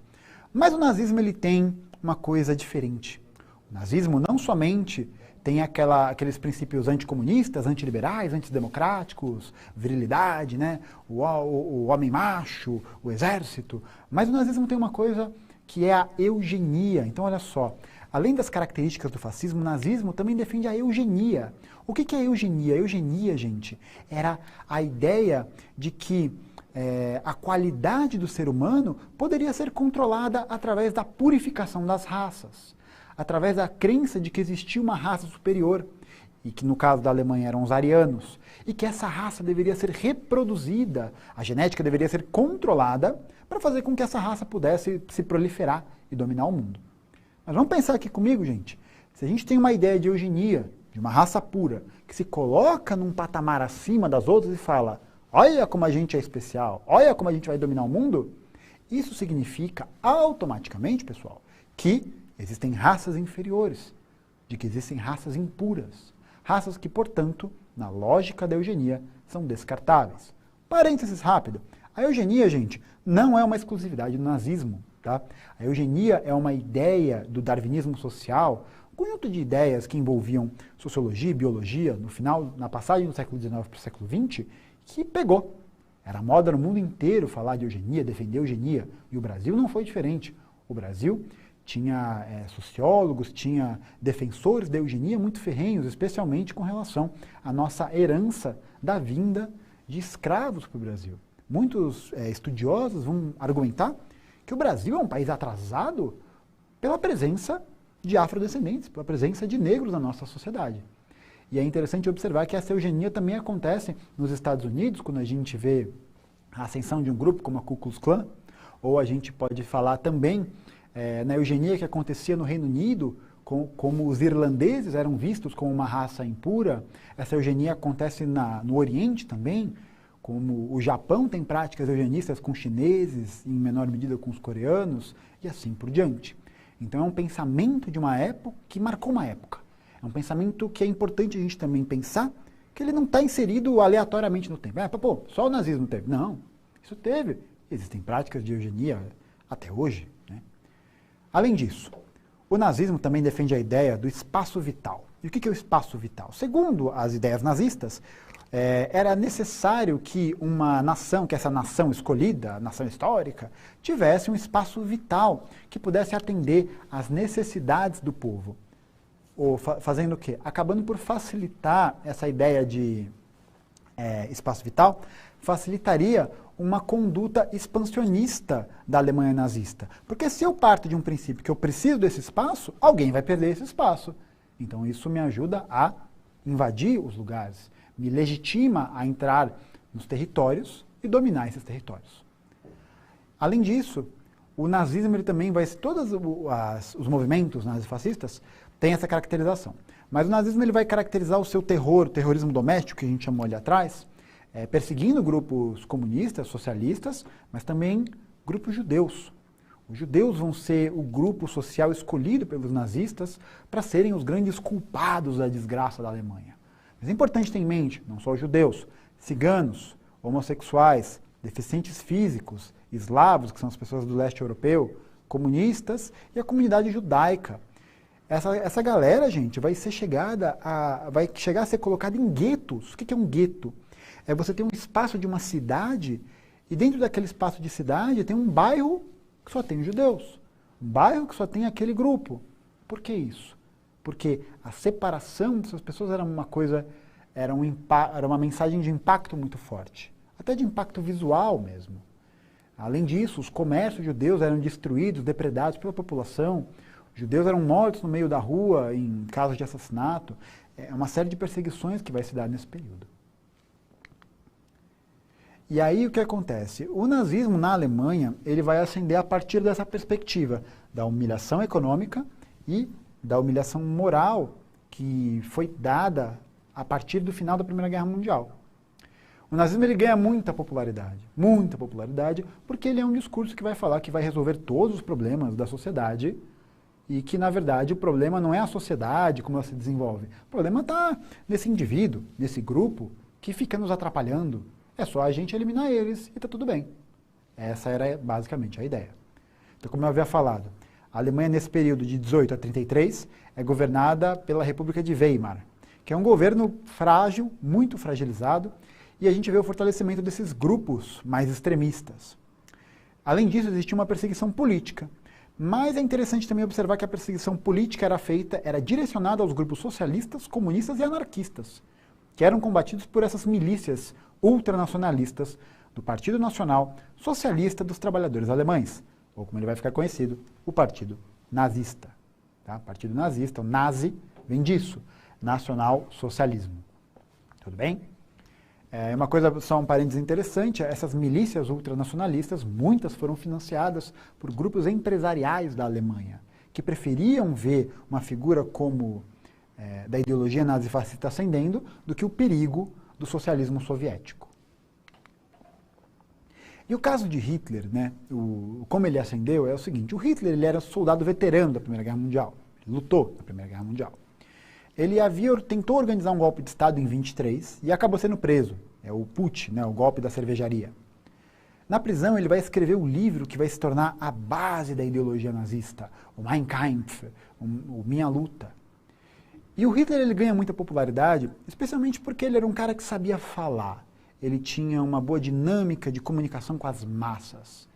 Mas o nazismo ele tem uma coisa diferente. O nazismo não somente tem aqueles princípios anticomunistas, antiliberais, antidemocráticos, virilidade, né? O homem macho, o exército, mas o nazismo tem uma coisa que é a eugenia. Então, olha só, Além das características do fascismo, o nazismo também defende a eugenia. O que é a eugenia? A eugenia, gente, era a ideia de que a qualidade do ser humano poderia ser controlada através da purificação das raças, através da crença de que existia uma raça superior, e que no caso da Alemanha eram os arianos, e que essa raça deveria ser reproduzida, a genética deveria ser controlada para fazer com que essa raça pudesse se proliferar e dominar o mundo. Mas vamos pensar aqui comigo, gente. Se a gente tem uma ideia de eugenia, de uma raça pura, que se coloca num patamar acima das outras e fala, olha como a gente é especial, olha como a gente vai dominar o mundo, isso significa automaticamente, pessoal, que existem raças inferiores, de que existem raças impuras, raças que, portanto, na lógica da eugenia, são descartáveis. Parênteses rápido. A eugenia, gente, não é uma exclusividade do nazismo. Tá? A eugenia é uma ideia do darwinismo social, um conjunto de ideias que envolviam sociologia e biologia, na passagem do século XIX para o século XX, que pegou. Era moda no mundo inteiro falar de eugenia, defender eugenia, e o Brasil não foi diferente. O Brasil tinha sociólogos, tinha defensores da eugenia muito ferrenhos, especialmente com relação à nossa herança da vinda de escravos para o Brasil. Muitos estudiosos vão argumentar que o Brasil é um país atrasado pela presença de afrodescendentes, pela presença de negros na nossa sociedade. E é interessante observar que essa eugenia também acontece nos Estados Unidos, quando a gente vê a ascensão de um grupo como a Ku Klux Klan, ou a gente pode falar também na eugenia que acontecia no Reino Unido, como os irlandeses eram vistos como uma raça impura. Essa eugenia acontece no Oriente também, como o Japão tem práticas eugenistas com chineses, em menor medida com os coreanos, e assim por diante. Então é um pensamento de uma época que marcou uma época. É um pensamento que é importante a gente também pensar que ele não está inserido aleatoriamente no tempo. Só o nazismo teve. Não, isso teve. Existem práticas de eugenia até hoje. Né? Além disso, o nazismo também defende a ideia do espaço vital. E o que é o espaço vital? Segundo as ideias nazistas, era necessário que uma nação, que essa nação escolhida, a nação histórica, tivesse um espaço vital que pudesse atender às necessidades do povo. Ou fazendo o quê? Acabando por facilitar essa ideia de espaço vital, facilitaria uma conduta expansionista da Alemanha nazista. Porque se eu parto de um princípio que eu preciso desse espaço, alguém vai perder esse espaço. Então isso me ajuda a invadir os lugares, me legitima a entrar nos territórios e dominar esses territórios. Além disso, o nazismo ele também vai... Todos os movimentos nazifascistas têm essa caracterização. Mas o nazismo ele vai caracterizar o seu terror, o terrorismo doméstico, que a gente chamou ali atrás, perseguindo grupos comunistas, socialistas, mas também grupos judeus. Os judeus vão ser o grupo social escolhido pelos nazistas para serem os grandes culpados da desgraça da Alemanha. Mas é importante ter em mente, não só os judeus, ciganos, homossexuais, deficientes físicos, eslavos, que são as pessoas do leste europeu, comunistas e a comunidade judaica. Essa galera, gente, vai chegar a ser colocada em guetos. O que é um gueto? É você ter um espaço de uma cidade e dentro daquele espaço de cidade tem um bairro que só tem judeus, um bairro que só tem aquele grupo. Por que isso? Porque a separação dessas pessoas era uma coisa, era uma mensagem de impacto muito forte, até de impacto visual mesmo. Além disso, os comércios judeus eram destruídos, depredados pela população, os judeus eram mortos no meio da rua em casos de assassinato. É uma série de perseguições que vai se dar nesse período. E aí o que acontece? O nazismo na Alemanha, ele vai ascender a partir dessa perspectiva da humilhação econômica e da humilhação moral que foi dada a partir do final da Primeira Guerra Mundial. O nazismo ele ganha muita popularidade, porque ele é um discurso que vai falar que vai resolver todos os problemas da sociedade e que, na verdade, o problema não é a sociedade, como ela se desenvolve. O problema está nesse indivíduo, nesse grupo, que fica nos atrapalhando. É só a gente eliminar eles e está tudo bem. Essa era basicamente a ideia. Então, como eu havia falado, a Alemanha, nesse período de 18 a 33, é governada pela República de Weimar, que é um governo frágil, muito fragilizado, e a gente vê o fortalecimento desses grupos mais extremistas. Além disso, existia uma perseguição política. Mas é interessante também observar que a perseguição política era direcionada aos grupos socialistas, comunistas e anarquistas, que eram combatidos por essas milícias ultranacionalistas do Partido Nacional Socialista dos Trabalhadores Alemães, ou como ele vai ficar conhecido, o Partido Nazista. Tá? Partido Nazista, o nazi, vem disso, nacional socialismo. Tudo bem? Uma coisa, só um parênteses interessante, essas milícias ultranacionalistas, muitas foram financiadas por grupos empresariais da Alemanha, que preferiam ver uma figura como da ideologia nazifascista ascendendo do que o perigo do socialismo soviético. E o caso de Hitler, né, como ele ascendeu, é o seguinte: o Hitler ele era soldado veterano da Primeira Guerra Mundial, ele lutou na Primeira Guerra Mundial. Ele tentou organizar um golpe de Estado em 23 e acabou sendo preso. É o Putsch, né, o golpe da cervejaria. Na prisão, ele vai escrever o livro que vai se tornar a base da ideologia nazista, o Mein Kampf, o Minha Luta. E o Hitler ele ganha muita popularidade, especialmente porque ele era um cara que sabia falar. Ele tinha uma boa dinâmica de comunicação com as massas,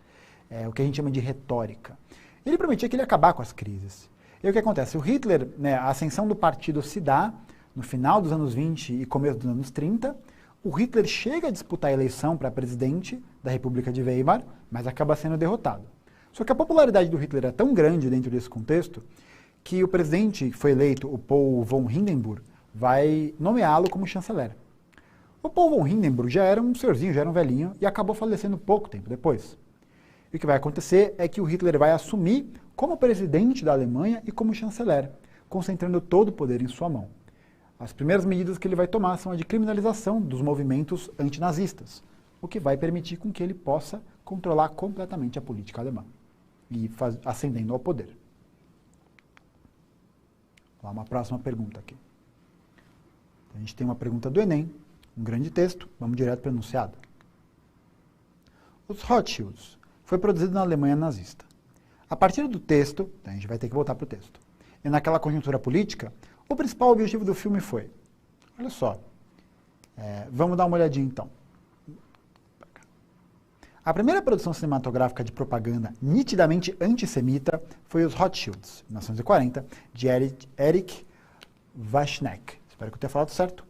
o que a gente chama de retórica. Ele prometia que ele ia acabar com as crises. E o que acontece? O Hitler, né, a ascensão do partido se dá no final dos anos 20 e começo dos anos 30. O Hitler chega a disputar a eleição para presidente da República de Weimar, mas acaba sendo derrotado. Só que a popularidade do Hitler é tão grande dentro desse contexto que o presidente que foi eleito, o Paul von Hindenburg, vai nomeá-lo como chanceler. O Paul von Hindenburg já era um senhorzinho, já era um velhinho e acabou falecendo pouco tempo depois. E o que vai acontecer é que o Hitler vai assumir como presidente da Alemanha e como chanceler, concentrando todo o poder em sua mão. As primeiras medidas que ele vai tomar são a de criminalização dos movimentos antinazistas, o que vai permitir com que ele possa controlar completamente a política alemã e ascendendo ao poder. Vamos lá, uma próxima pergunta aqui. A gente tem uma pergunta do Enem, um grande texto, vamos direto para o enunciado. Os Rothschilds foi produzido na Alemanha nazista. A partir do texto, a gente vai ter que voltar para o texto, e naquela conjuntura política, o principal objetivo do filme foi, olha só, vamos dar uma olhadinha então. A primeira produção cinematográfica de propaganda nitidamente antissemita foi Os Rothschilds, 1940, de Erich Waschneck. Espero que eu tenha falado certo.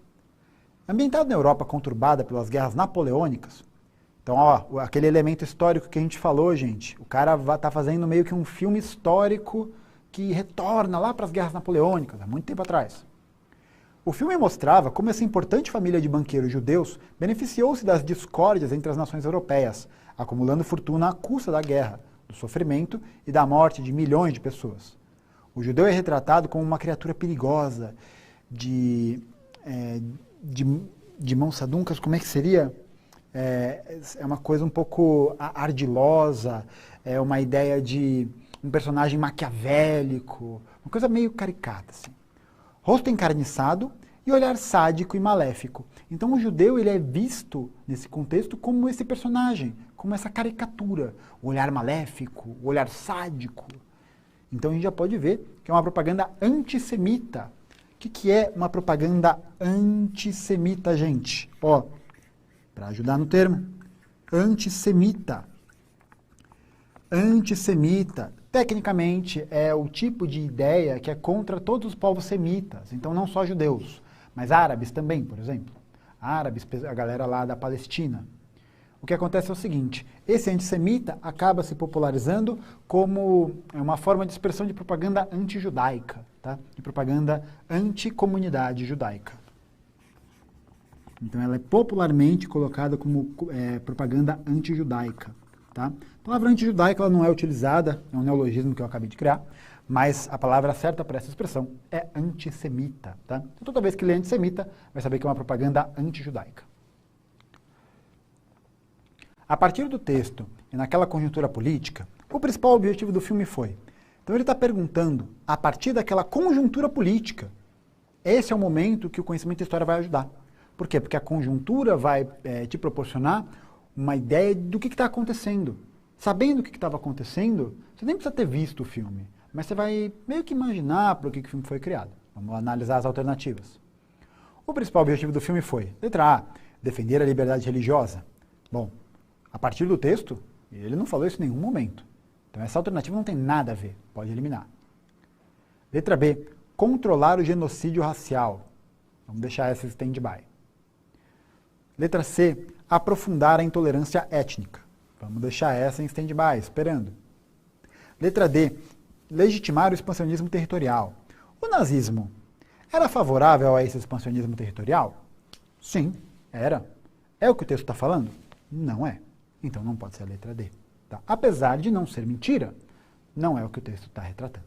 Ambientado na Europa conturbada pelas guerras napoleônicas, então, ó, aquele elemento histórico que a gente falou, gente, o cara tá fazendo meio que um filme histórico que retorna lá para as guerras napoleônicas, há muito tempo atrás. O filme mostrava como essa importante família de banqueiros judeus beneficiou-se das discórdias entre as nações europeias, acumulando fortuna à custa da guerra, do sofrimento e da morte de milhões de pessoas. O judeu é retratado como uma criatura perigosa, de mãos saduncas, como é que seria? É uma coisa um pouco ardilosa, é uma ideia de um personagem maquiavélico, uma coisa meio caricata, assim. Rosto encarniçado e olhar sádico e maléfico. Então o judeu ele é visto nesse contexto como esse personagem, como essa caricatura, o olhar maléfico, o olhar sádico. Então a gente já pode ver que é uma propaganda antissemita. O que é uma propaganda antissemita, gente? Ó, para ajudar no termo, antissemita. Antissemita, tecnicamente, é o tipo de ideia que é contra todos os povos semitas, então não só judeus, mas árabes também, por exemplo. Árabes, a galera lá da Palestina. O que acontece é o seguinte, esse antissemita acaba se popularizando como uma forma de expressão de propaganda antijudaica, tá? De propaganda anticomunidade judaica. Então ela é popularmente colocada como propaganda antijudaica. Tá? A palavra antijudaica ela não é utilizada, é um neologismo que eu acabei de criar, mas a palavra certa para essa expressão é antissemita. Tá? Então toda vez que lê antissemita, vai saber que é uma propaganda antijudaica. A partir do texto e naquela conjuntura política, o principal objetivo do filme foi, então ele está perguntando, a partir daquela conjuntura política, esse é o momento que o conhecimento da história vai ajudar. Por quê? Porque a conjuntura vai te proporcionar uma ideia do que está acontecendo. Sabendo o que estava acontecendo, você nem precisa ter visto o filme, mas você vai meio que imaginar para o que o filme foi criado. Vamos analisar as alternativas. O principal objetivo do filme foi, letra A, defender a liberdade religiosa. Bom, a partir do texto, ele não falou isso em nenhum momento. Então essa alternativa não tem nada a ver, pode eliminar. Letra B, controlar o genocídio racial. Vamos deixar essa stand-by. Letra C, aprofundar a intolerância étnica. Vamos deixar essa em stand-by, esperando. Letra D, legitimar o expansionismo territorial. O nazismo era favorável a esse expansionismo territorial? Sim, era. É o que o texto está falando? Não é. Então não pode ser a letra D. Tá? Apesar de não ser mentira, não é o que o texto está retratando.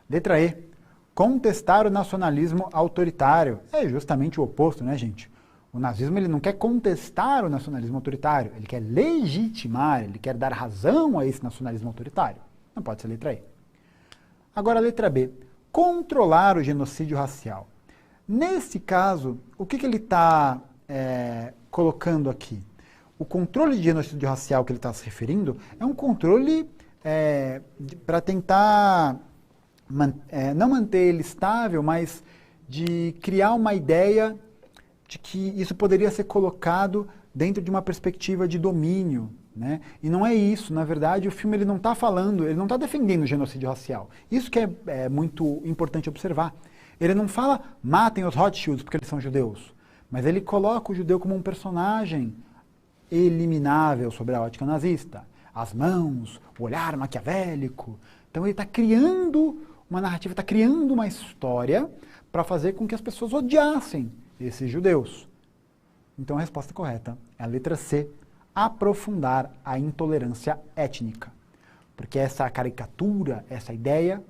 Letra E, contestar o nacionalismo autoritário. É justamente o oposto, né, gente? O nazismo ele não quer contestar o nacionalismo autoritário, ele quer legitimar, ele quer dar razão a esse nacionalismo autoritário. Não pode ser a letra E. Agora a letra B, controlar o genocídio racial. Nesse caso, o que ele está colocando aqui? O controle de genocídio racial que ele está se referindo é um controle para tentar não manter ele estável, mas de criar uma ideia de que isso poderia ser colocado dentro de uma perspectiva de domínio, né? E não é isso, na verdade o filme ele não está falando, ele não está defendendo o genocídio racial. Isso que é muito importante observar. Ele não fala, matem os Rothschilds porque eles são judeus, mas ele coloca o judeu como um personagem eliminável sobre a ótica nazista. As mãos, o olhar maquiavélico. Então ele está criando uma narrativa, está criando uma história para fazer com que as pessoas odiassem esses judeus. Então a resposta correta é a letra C, aprofundar a intolerância étnica. Porque essa caricatura, essa ideia,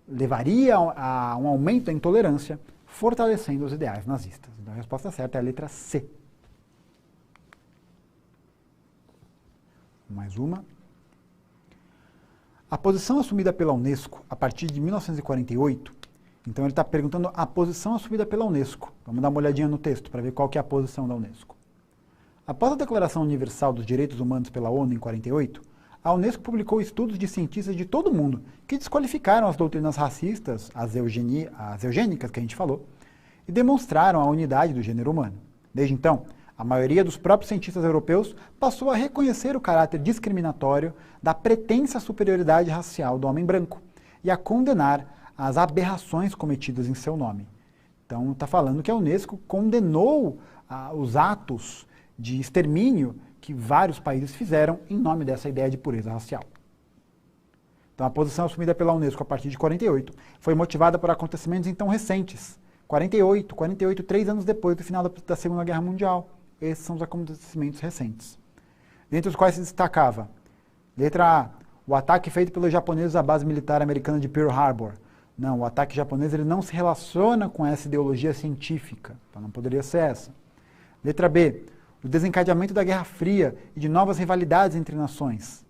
levaria a um aumento da intolerância, fortalecendo os ideais nazistas. Então a resposta certa é a letra C. Mais uma. A posição assumida pela Unesco a partir de 1948, então ele está perguntando a posição assumida pela Unesco. Vamos dar uma olhadinha no texto para ver qual que é a posição da Unesco. Após a Declaração Universal dos Direitos Humanos pela ONU em 48, a Unesco publicou estudos de cientistas de todo o mundo que desqualificaram as doutrinas racistas, as eugênicas que a gente falou, e demonstraram a unidade do gênero humano. Desde então, a maioria dos próprios cientistas europeus passou a reconhecer o caráter discriminatório da pretensa superioridade racial do homem branco e a condenar as aberrações cometidas em seu nome. Então, está falando que a Unesco condenou os atos de extermínio que vários países fizeram em nome dessa ideia de pureza racial. Então, a posição assumida pela Unesco a partir de 48 foi motivada por acontecimentos então recentes. 48, 3 anos depois do final da Segunda Guerra Mundial. Esses são os acontecimentos recentes. Dentre os quais se destacava, letra A, o ataque feito pelos japoneses à base militar americana de Pearl Harbor. Não, o ataque japonês ele não se relaciona com essa ideologia científica, então não poderia ser essa. Letra B, o desencadeamento da Guerra Fria e de novas rivalidades entre nações.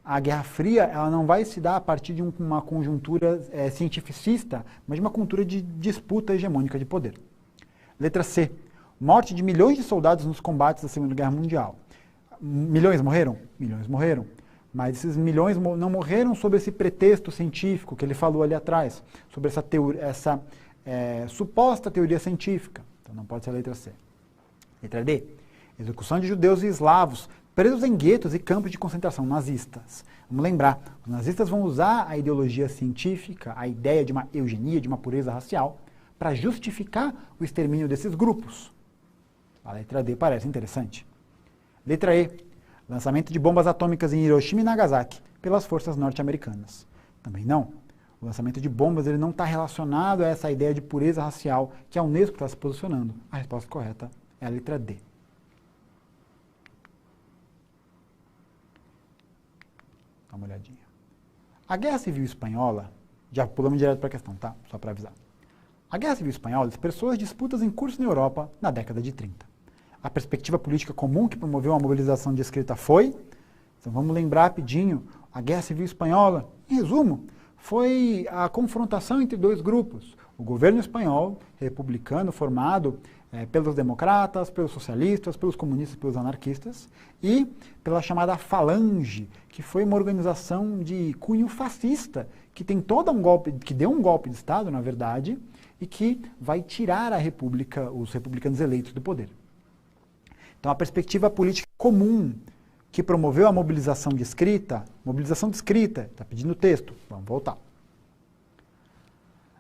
A Guerra Fria ela não vai se dar a partir de uma conjuntura cientificista, mas de uma cultura de disputa hegemônica de poder. Letra C, morte de milhões de soldados nos combates da Segunda Guerra Mundial. Milhões morreram? Milhões morreram. Mas esses milhões não morreram sob esse pretexto científico que ele falou ali atrás, sobre essa suposta teoria científica. Então não pode ser a letra C. Letra D, execução de judeus e eslavos presos em guetos e campos de concentração nazistas. Vamos lembrar, os nazistas vão usar a ideologia científica, a ideia de uma eugenia, de uma pureza racial, para justificar o extermínio desses grupos. A letra D parece interessante. Letra E, lançamento de bombas atômicas em Hiroshima e Nagasaki pelas forças norte-americanas. Também não. O lançamento de bombas ele não está relacionado a essa ideia de pureza racial que a Unesco está se posicionando. A resposta correta é a letra D. Dá uma olhadinha. A Guerra Civil Espanhola, já pulamos direto para a questão, tá? Só para avisar. A Guerra Civil Espanhola expressou as disputas em curso na Europa na década de 30. A perspectiva política comum que promoveu a mobilização descrita foi, então vamos lembrar rapidinho, a Guerra Civil Espanhola, em resumo, foi a confrontação entre dois grupos. O governo espanhol, republicano, formado pelos democratas, pelos socialistas, pelos comunistas, pelos anarquistas, e pela chamada Falange, que foi uma organização de cunho fascista, que tem que deu um golpe de Estado, na verdade, e que vai tirar a República, os republicanos eleitos do poder. Então a perspectiva política comum que promoveu a mobilização descrita, está pedindo texto, vamos voltar.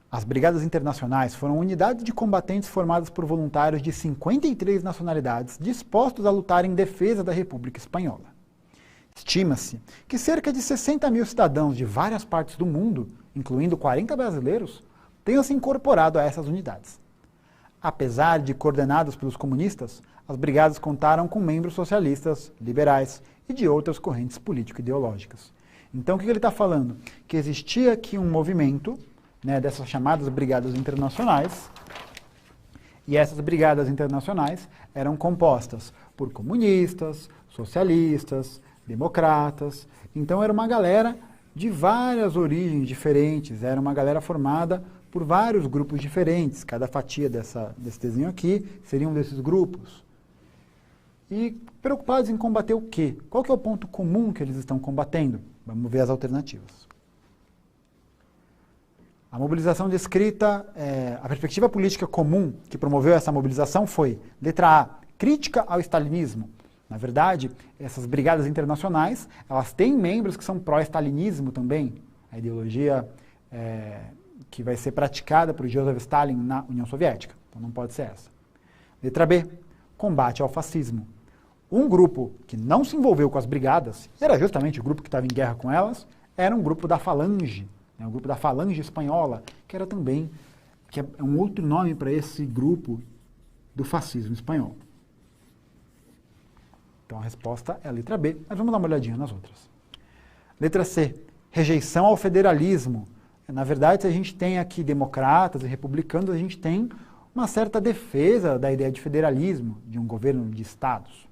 As Brigadas Internacionais foram unidades de combatentes formadas por voluntários de 53 nacionalidades dispostos a lutar em defesa da República Espanhola. Estima-se que cerca de 60 mil cidadãos de várias partes do mundo, incluindo 40 brasileiros, tenham se incorporado a essas unidades. Apesar de coordenadas pelos comunistas, as brigadas contaram com membros socialistas, liberais e de outras correntes político-ideológicas. Então, o que ele está falando? Que existia aqui um movimento, né, dessas chamadas brigadas internacionais, e essas brigadas internacionais eram compostas por comunistas, socialistas, democratas. Então era uma galera de várias origens diferentes, era uma galera formada por vários grupos diferentes. Cada fatia desse desenho aqui seria um desses grupos. E preocupados em combater o quê? Qual que é o ponto comum que eles estão combatendo? Vamos ver as alternativas. A mobilização descrita, a perspectiva política comum que promoveu essa mobilização foi, letra A, crítica ao stalinismo. Na verdade, essas brigadas internacionais, elas têm membros que são pró-stalinismo também, a ideologia que vai ser praticada por Joseph Stalin na União Soviética. Então não pode ser essa. Letra B, combate ao fascismo. Um grupo que não se envolveu com as brigadas, era justamente o grupo que estava em guerra com elas, era um grupo da Falange, o grupo da Falange Espanhola, que era também, que é um outro nome para esse grupo do fascismo espanhol. Então a resposta é a letra B, mas vamos dar uma olhadinha nas outras. Letra C, rejeição ao federalismo. Na verdade, se a gente tem aqui democratas e republicanos, a gente tem uma certa defesa da ideia de federalismo, de um governo de estados.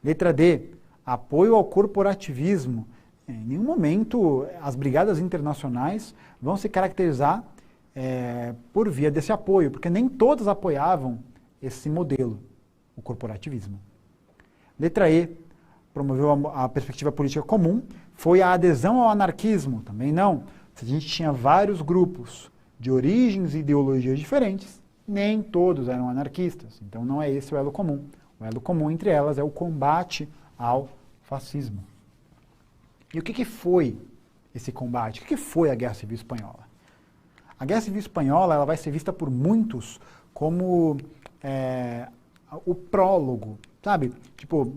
Letra D, apoio ao corporativismo. Em nenhum momento as brigadas internacionais vão se caracterizar por via desse apoio, porque nem todas apoiavam esse modelo, o corporativismo. Letra E, promoveu a perspectiva política comum, foi a adesão ao anarquismo, também não. Se a gente tinha vários grupos de origens e ideologias diferentes, nem todos eram anarquistas, então não é esse o elo comum. O elo comum entre elas é o combate ao fascismo. E o que foi esse combate? O que foi a Guerra Civil Espanhola? A Guerra Civil Espanhola ela vai ser vista por muitos como o prólogo, sabe? Tipo,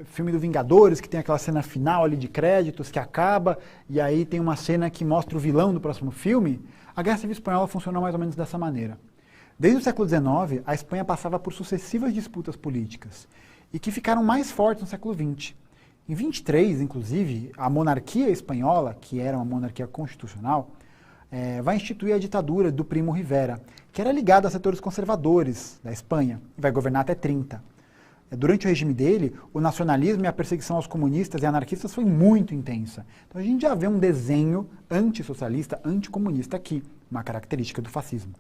filme do Vingadores, que tem aquela cena final ali de créditos que acaba, e aí tem uma cena que mostra o vilão do próximo filme. A Guerra Civil Espanhola funcionou mais ou menos dessa maneira. Desde o século XIX, a Espanha passava por sucessivas disputas políticas, e que ficaram mais fortes no século XX. Em 23, inclusive, a monarquia espanhola, que era uma monarquia constitucional, vai instituir a ditadura do Primo Rivera, que era ligado a setores conservadores da Espanha, e vai governar até 30. Durante o regime dele, o nacionalismo e a perseguição aos comunistas e anarquistas foi muito intensa. Então a gente já vê um desenho antissocialista, anticomunista aqui, uma característica do fascismo.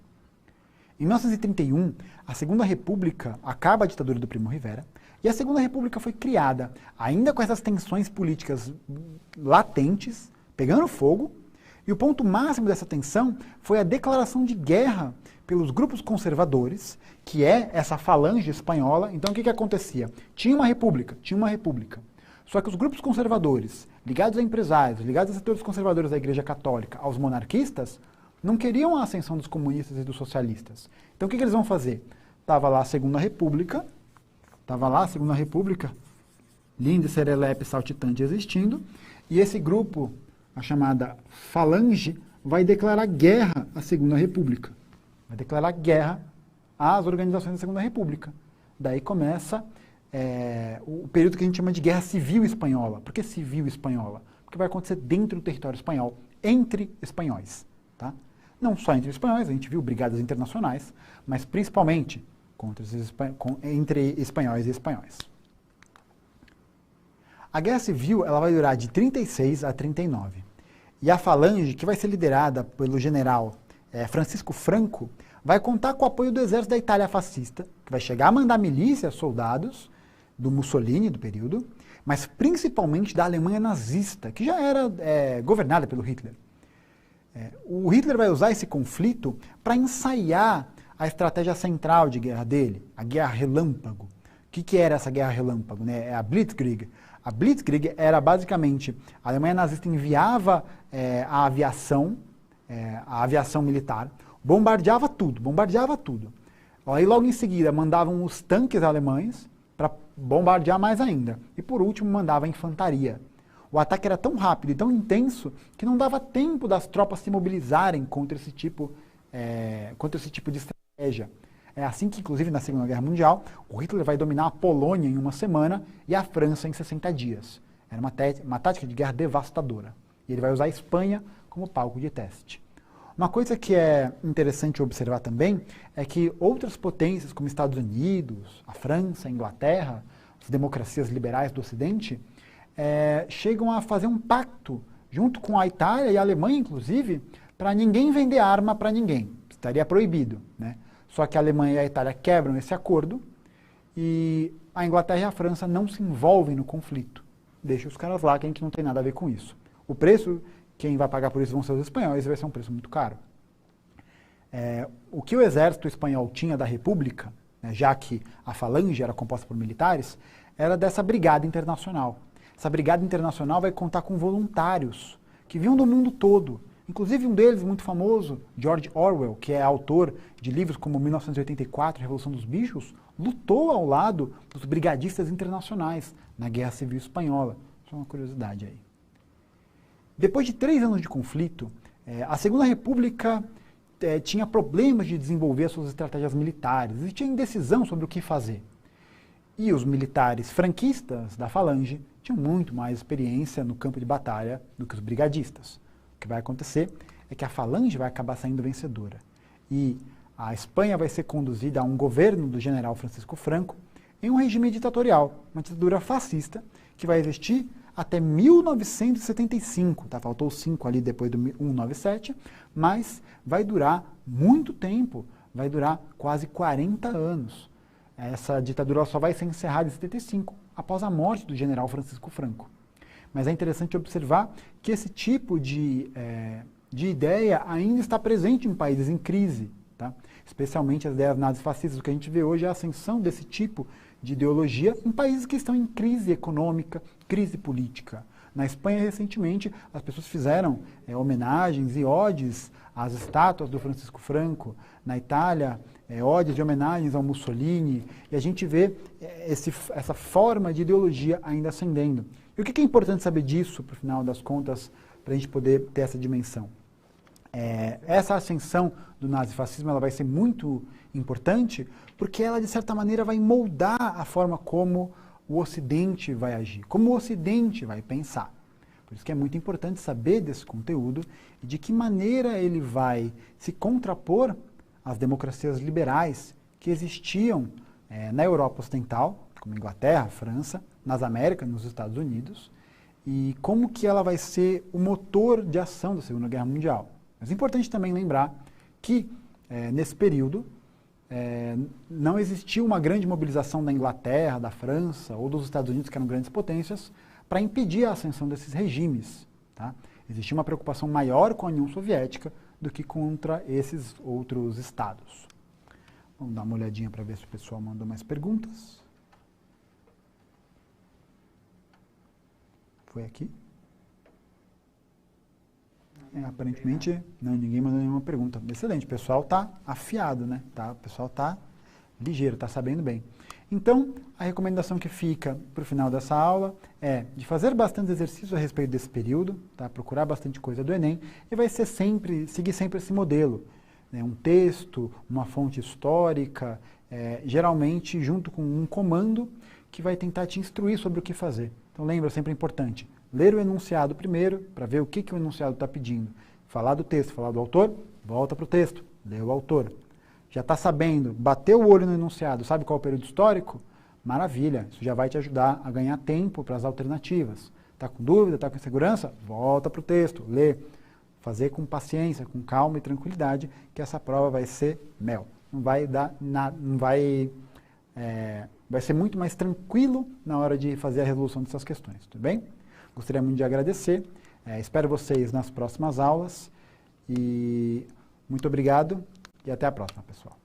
Em 1931, a Segunda República acaba a ditadura do Primo Rivera, e a Segunda República foi criada, ainda com essas tensões políticas latentes, pegando fogo, e o ponto máximo dessa tensão foi a declaração de guerra pelos grupos conservadores, que é essa falange espanhola. Então o que acontecia? Tinha uma república. Só que os grupos conservadores, ligados a empresários, ligados a setores conservadores da Igreja Católica, aos monarquistas, não queriam a ascensão dos comunistas e dos socialistas. Então o que eles vão fazer? Estava lá a Segunda República, linda, serelepe, saltitante existindo, e esse grupo, a chamada Falange, vai declarar guerra à Segunda República. Vai declarar guerra às organizações da Segunda República. Daí começa o período que a gente chama de Guerra Civil Espanhola. Por que Civil Espanhola? Porque vai acontecer dentro do território espanhol, entre espanhóis. Tá? Não só entre espanhóis, a gente viu brigadas internacionais, mas principalmente entre espanhóis e espanhóis. A Guerra Civil ela vai durar de 36 a 39. E a Falange, que vai ser liderada pelo general Francisco Franco, vai contar com o apoio do exército da Itália fascista, que vai chegar a mandar milícias, soldados do Mussolini do período, mas principalmente da Alemanha nazista, que já era governada pelo Hitler. O Hitler vai usar esse conflito para ensaiar a estratégia central de guerra dele, a guerra relâmpago, que era essa guerra relâmpago? Né? É a Blitzkrieg. A Blitzkrieg era basicamente, a Alemanha nazista enviava a aviação militar, bombardeava tudo. Aí logo em seguida mandavam os tanques alemães para bombardear mais ainda. E por último mandava a infantaria. O ataque era tão rápido e tão intenso que não dava tempo das tropas se mobilizarem contra esse tipo de estratégia. É assim que, inclusive, na Segunda Guerra Mundial, o Hitler vai dominar a Polônia em uma semana e a França em 60 dias. Era uma tática de guerra devastadora. E ele vai usar a Espanha como palco de teste. Uma coisa que é interessante observar também é que outras potências, como Estados Unidos, a França, a Inglaterra, as democracias liberais do Ocidente, chegam a fazer um pacto, junto com a Itália e a Alemanha, inclusive, para ninguém vender arma para ninguém. Estaria proibido, né? Só que a Alemanha e a Itália quebram esse acordo e a Inglaterra e a França não se envolvem no conflito. Deixa os caras lá, que a gente não tem nada a ver com isso. O preço, quem vai pagar por isso vão ser os espanhóis, e vai ser um preço muito caro. O que o exército espanhol tinha da República, né, já que a Falange era composta por militares, era dessa brigada internacional. Essa brigada internacional vai contar com voluntários que vinham do mundo todo. Inclusive um deles, muito famoso, George Orwell, que é autor de livros como 1984, Revolução dos Bichos, lutou ao lado dos brigadistas internacionais na Guerra Civil Espanhola. Só uma curiosidade aí. Depois de 3 anos de conflito, a Segunda República tinha problemas de desenvolver suas estratégias militares e tinha indecisão sobre o que fazer. E os militares franquistas da Falange tinham muito mais experiência no campo de batalha do que os brigadistas. O que vai acontecer é que a Falange vai acabar saindo vencedora. E a Espanha vai ser conduzida a um governo do general Francisco Franco em um regime ditatorial, uma ditadura fascista, que vai existir até 1975. Tá? Faltou 5 ali depois do 197, mas vai durar muito tempo, vai durar quase 40 anos. Essa ditadura só vai ser encerrada em 75, após a morte do general Francisco Franco. Mas é interessante observar que esse tipo de ideia ainda está presente em países em crise, tá? Especialmente as ideias nazifascistas. O que a gente vê hoje é a ascensão desse tipo de ideologia em países que estão em crise econômica, crise política. Na Espanha, recentemente, as pessoas fizeram homenagens e odes às estátuas do Francisco Franco. Na Itália, odes e homenagens ao Mussolini. E a gente vê essa forma de ideologia ainda ascendendo. E o que é importante saber disso, para o final das contas, para a gente poder ter essa dimensão? Essa ascensão do nazifascismo ela vai ser muito importante porque ela, de certa maneira, vai moldar a forma como o Ocidente vai agir, como o Ocidente vai pensar. Por isso que é muito importante saber desse conteúdo e de que maneira ele vai se contrapor às democracias liberais que existiam na Europa Ocidental, como Inglaterra, França, nas Américas, nos Estados Unidos, e como que ela vai ser o motor de ação da Segunda Guerra Mundial. Mas é importante também lembrar que, nesse período, não existiu uma grande mobilização da Inglaterra, da França ou dos Estados Unidos, que eram grandes potências, para impedir a ascensão desses regimes. Tá? Existia uma preocupação maior com a União Soviética do que contra esses outros estados. Vamos dar uma olhadinha para ver se o pessoal mandou mais perguntas. Foi aqui? Aparentemente, não, ninguém mandou nenhuma pergunta. Excelente, o pessoal está afiado, né? O pessoal está ligeiro, está sabendo bem. Então, a recomendação que fica para o final dessa aula é de fazer bastante exercício a respeito desse período, tá? Procurar bastante coisa do Enem, e vai ser seguir sempre esse modelo. Né? Um texto, uma fonte histórica, geralmente junto com um comando que vai tentar te instruir sobre o que fazer. Então lembra, sempre é importante, ler o enunciado primeiro, para ver o que o enunciado está pedindo. Falar do texto, falar do autor, volta para o texto, lê o autor. Já está sabendo, bateu o olho no enunciado, sabe qual é o período histórico? Maravilha, isso já vai te ajudar a ganhar tempo para as alternativas. Está com dúvida, está com insegurança? Volta para o texto, lê. Fazer com paciência, com calma e tranquilidade, que essa prova vai ser mel. Não vai dar nada, vai ser muito mais tranquilo na hora de fazer a resolução dessas questões, tudo bem? Gostaria muito de agradecer, espero vocês nas próximas aulas e muito obrigado e até a próxima, pessoal.